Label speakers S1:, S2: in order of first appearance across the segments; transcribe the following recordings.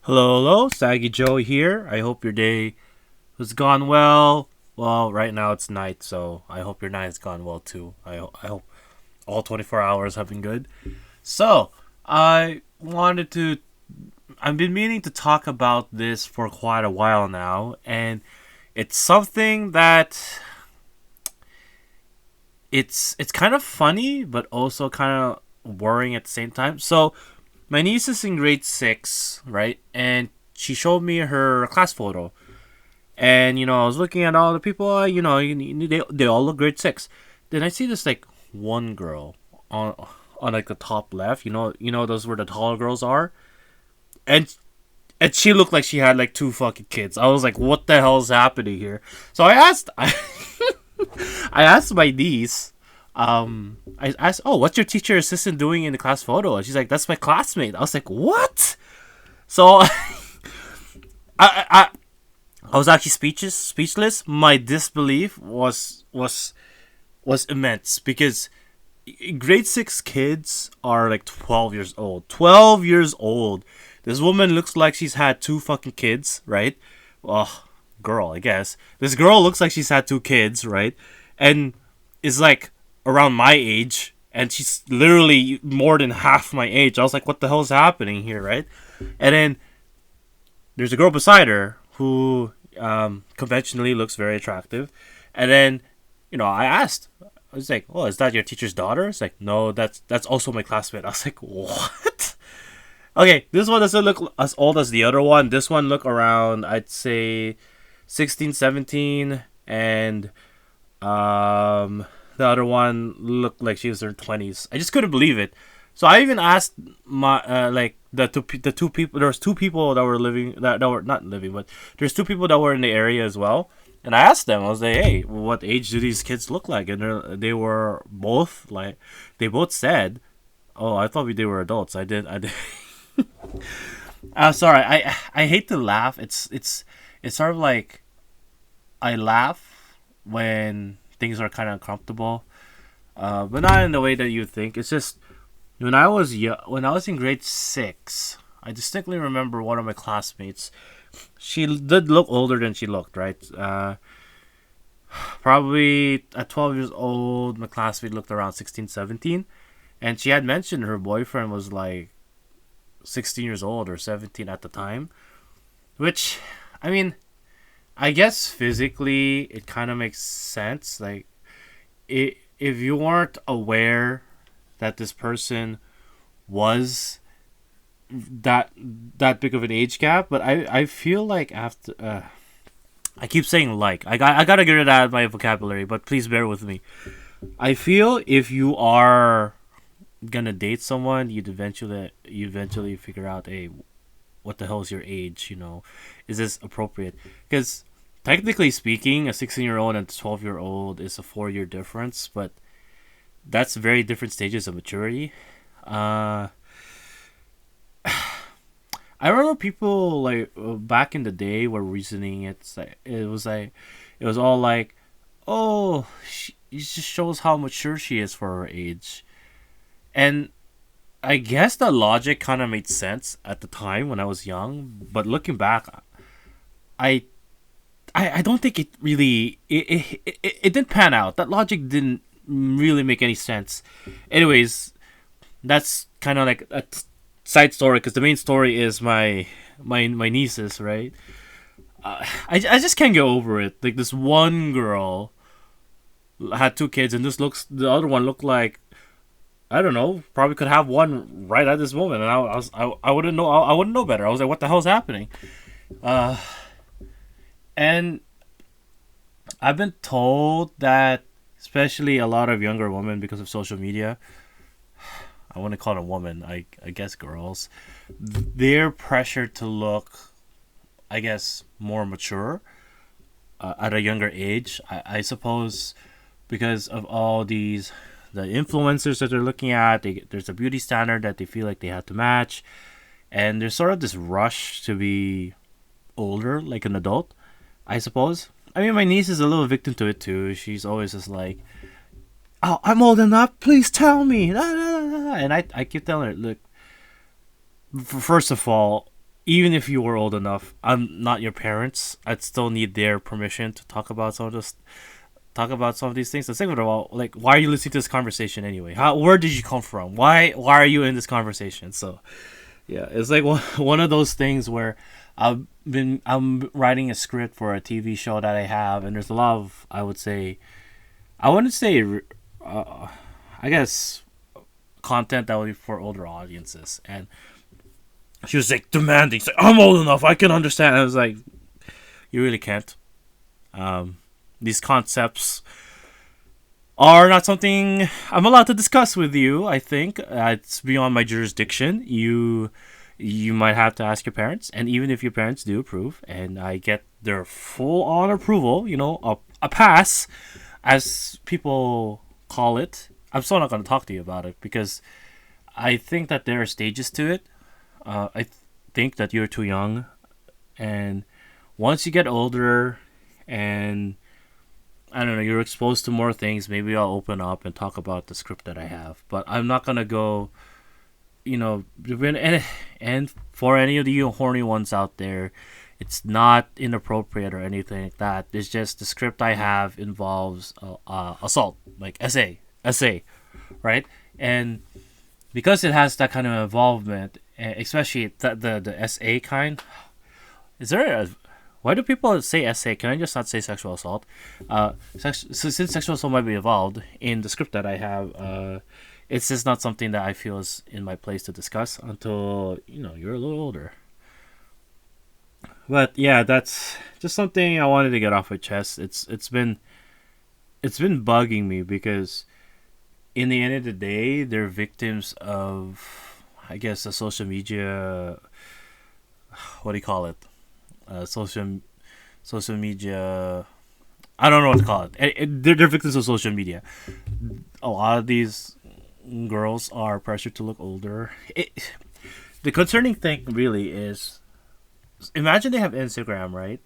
S1: Hello, hello, Saggy Joe here. I hope your day has gone well. Well, right now it's night, so I hope your night has gone well too. I hope all 24 hours have been good. So, I wanted to. I've been meaning to talk about this for quite a while now, and it's something that it's kind of funny, but also kind of worrying at the same time. So, my niece is in grade six, right? And she showed me her class photo. And I was looking at all the people. They all look grade six. Then I see this like one girl on like the top left. Those where the taller girls are, and and she looked like she had like two fucking kids. I was like, what the hell is happening here? So I asked my niece. I asked, oh, what's your teacher assistant doing in the class photo? And she's like, that's my classmate. I was like, what? So I I was actually speechless. My disbelief was immense because grade six kids are like 12 years old. 12 years old. This woman looks like she's had two fucking kids, right? Oh, girl, I guess. This girl looks like she's had two kids, right? And is like around my age, and she's literally more than half my age. I was like, what the hell is happening here, right? And then there's a girl beside her who conventionally looks very attractive. And then, I asked, I was like, "Oh, is that your teacher's daughter?" It's like, "No, that's also my classmate." I was like, "What?" Okay, this one doesn't look as old as the other one. This one look around, I'd say, 16, 17, and the other one looked like she was in her 20s. I just couldn't believe it. So I even asked my like the two people. There was two people that were living that were not living, but there's two people that were in the area as well. And I asked them. I was like, "Hey, what age do these kids look like?" And they were both like, they both said, "Oh, I thought they were adults." I did. I'm sorry. I hate to laugh. It's sort of like I laugh when things are kind of uncomfortable, but not in the way that you think. It's just when I was in grade six, I distinctly remember one of my classmates. She did look older than she looked, right? Probably at 12 years old, my classmate looked around 16, 17. And she had mentioned her boyfriend was like 16 years old or 17 at the time. Which, I mean, I guess physically it kind of makes sense. Like, if you weren't aware that this person was that big of an age gap, but I feel like after I keep saying like I gotta get it out of my vocabulary, but please bear with me. I feel if you are gonna date someone, you eventually figure out, hey, what the hell is your age? Is this appropriate? Because technically speaking, a 16-year-old and a 12-year-old is a 4-year difference, but that's very different stages of maturity. Uh, I remember people like back in the day were reasoning it was all like, oh, it just shows how mature she is for her age, and I guess the logic kind of made sense at the time when I was young, but looking back, I I don't think it really it didn't pan out. That logic didn't really make any sense. Anyways, that's kind of like a side story because the main story is my nieces, right? I just can't get over it. Like this one girl had two kids, and the other one looked like, I don't know, probably could have one right at this moment, and I wouldn't know, I wouldn't know better. I was like, what the hell's happening? Uh, and I've been told that, especially a lot of younger women, because of social media, I want to call them women, I guess girls, they're pressured to look, I guess, more mature at a younger age. I suppose because of all the influencers that they're looking at, there's a beauty standard that they feel like they have to match, and there's sort of this rush to be older, like an adult, I suppose. I mean, my niece is a little victim to it too. She's always just like, "Oh, I'm old enough. Please tell me." And I keep telling her, look, first of all, even if you were old enough, I'm not your parents. I'd still need their permission to talk about some of these things. The second of all, like, why are you listening to this conversation anyway? Where did you come from? Why are you in this conversation? So yeah, it's like one of those things where I'm writing a script for a TV show that I have, and there's a lot of, I wouldn't say uh, I guess content that would be for older audiences, and she was like demanding, she's like, I'm old enough, I can understand. I was like, you really can't. Um, these concepts are not something I'm allowed to discuss with you. I think it's beyond my jurisdiction. You might have to ask your parents, and even if your parents do approve, and I get their full on approval, a pass, as people call it, I'm still not going to talk to you about it because I think that there are stages to it. Think that you're too young, and once you get older, and I don't know, you're exposed to more things. Maybe I'll open up and talk about the script that I have, but I'm not gonna go. And for any of you horny ones out there, it's not inappropriate or anything like that. It's just the script I have involves assault, like SA, right? And because it has that kind of involvement, especially the SA kind. Is there a Why do people say SA? Can I just not say sexual assault? So since sexual assault might be involved in the script that I have, it's just not something that I feel is in my place to discuss until you're a little older. But yeah, that's just something I wanted to get off my chest. It's been bugging me because in the end of the day, they're victims of, I guess, the social media. What do you call it? Social media. I don't know what to call it. They're victims of social media. A lot of these girls are pressured to look older. The concerning thing really is, imagine they have Instagram, right?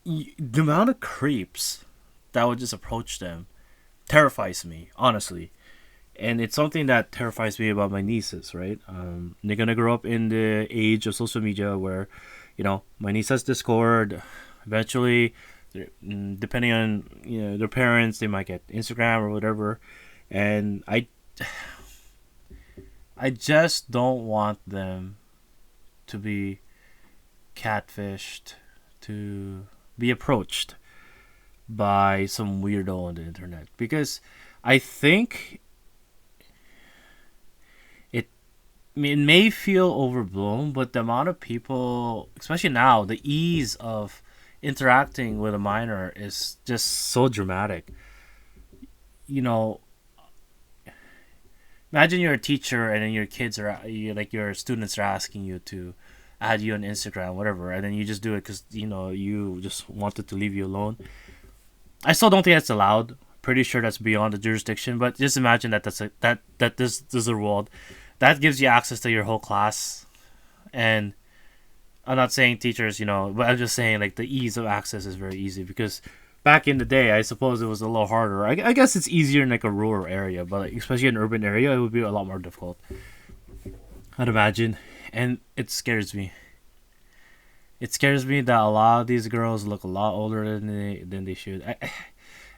S1: The amount of creeps that would just approach them terrifies me, honestly. And it's something that terrifies me about my nieces, right? They're gonna grow up in the age of social media where, my niece has Discord. Eventually, depending on their parents, they might get Instagram or whatever. And I just don't want them to be catfished, to be approached by some weirdo on the internet, because I think it it may feel overblown, but the amount of people, especially now, the ease of interacting with a minor is just so dramatic. You know, Imagine you're a teacher and then your like your students are asking you to add you on Instagram, whatever, and then you just do it because you just wanted to leave you alone. I still don't think that's allowed. Pretty sure that's beyond the jurisdiction, but just imagine that this is a world that gives you access to your whole class. And I'm not saying teachers, but I'm just saying like the ease of access is very easy because back in the day, I suppose it was a little harder. I guess it's easier in like a rural area, but like, especially in an urban area, it would be a lot more difficult. I'd imagine, and it scares me. It scares me that a lot of these girls look a lot older than they should.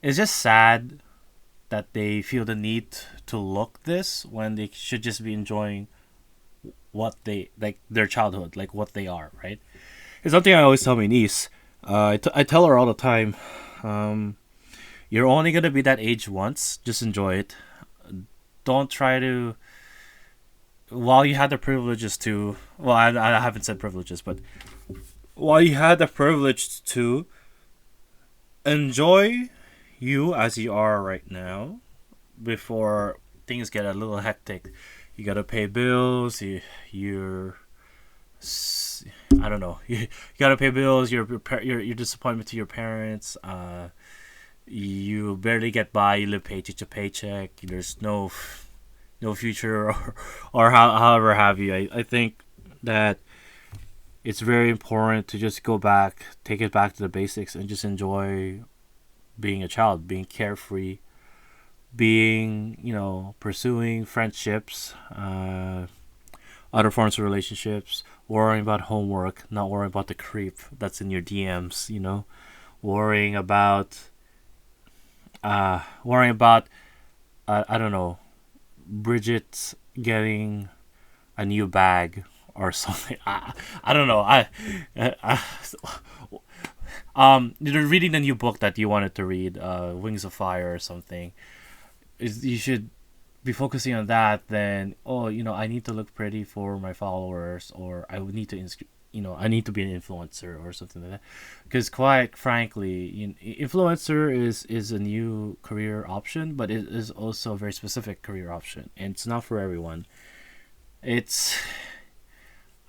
S1: It's just sad that they feel the need to look this when they should just be enjoying what they like, their childhood, like what they are, right? It's something I always tell my niece. I tell her all the time, um, you're only gonna be that age once. Just enjoy it. Don't try to. While you had the privileges to, well, I haven't said privileges, but while you had the privilege to enjoy you as you are right now, before things get a little hectic, you gotta pay bills. You're I don't know. You gotta pay bills. Your disappointment to your parents. You barely get by. You live paycheck to paycheck. There's no future, or however have you. I think that it's very important to just go back, take it back to the basics, and just enjoy being a child, being carefree, being pursuing friendships. other forms of relationships, worrying about homework, not worrying about the creep that's in your DMs, worrying about worrying about I don't know, Bridget getting a new bag or something. I don't know. You're reading the new book that you wanted to read, Wings of Fire or something. Is you should be focusing on that. Then, I need to look pretty for my followers, or I would need to I need to be an influencer or something like that. Because quite frankly, influencer is a new career option, but it is also a very specific career option, and it's not for everyone. It's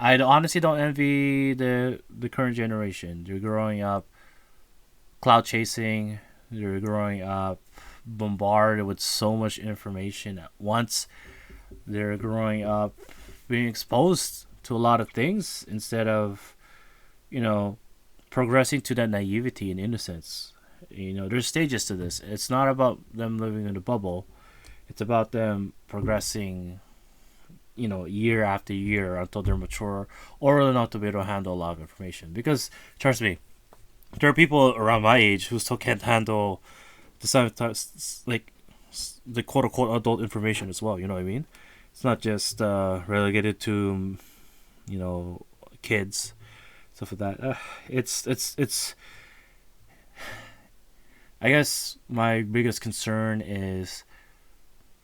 S1: I honestly don't envy the current generation. They're growing up cloud chasing. They're growing up bombarded with so much information at once. They're growing up being exposed to a lot of things instead of, you know, progressing to that naivety and innocence. There's stages to this. It's not about them living in a bubble. It's about them progressing, year after year until they're mature or enough to be able to handle a lot of information. Because, trust me, there are people around my age who still can't handle the sometimes like the quote unquote adult information as well. You know what I mean? It's not just relegated to you know kids, stuff like that. It's. I guess my biggest concern is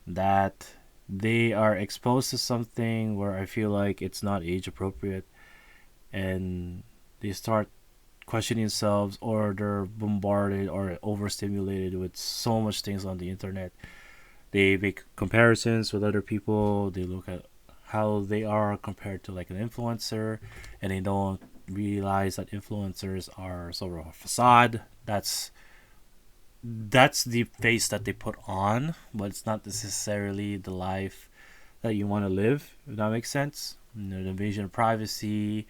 S1: that they are exposed to something where I feel like it's not age appropriate, and they start questioning themselves, or they're bombarded or overstimulated with so much things on the internet. They make comparisons with other people. They look at how they are compared to like an influencer, and they don't realize that influencers are sort of a facade. That's the face that they put on, but it's not necessarily the life that you want to live. If that makes sense. The invasion of privacy,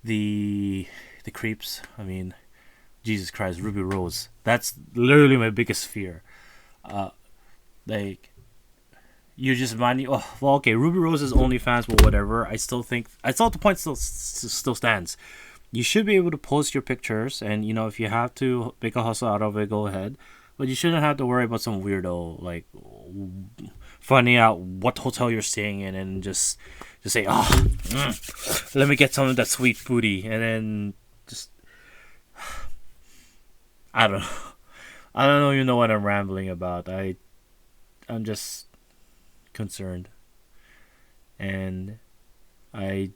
S1: the creeps. I mean, Jesus Christ, Ruby Rose. That's literally my biggest fear. Uh, like you just minding. Oh, well, okay. Ruby Rose's OnlyFans, but whatever. I still the point still stands. You should be able to post your pictures, and if you have to make a hustle out of it, go ahead. But you shouldn't have to worry about some weirdo like finding out what hotel you're staying in and just say, let me get some of that sweet booty, and then just I don't know. I don't even know what I'm rambling about. I'm just concerned, and I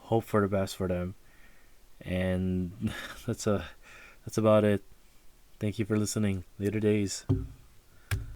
S1: hope for the best for them. And that's about it. Thank you for listening. Later days.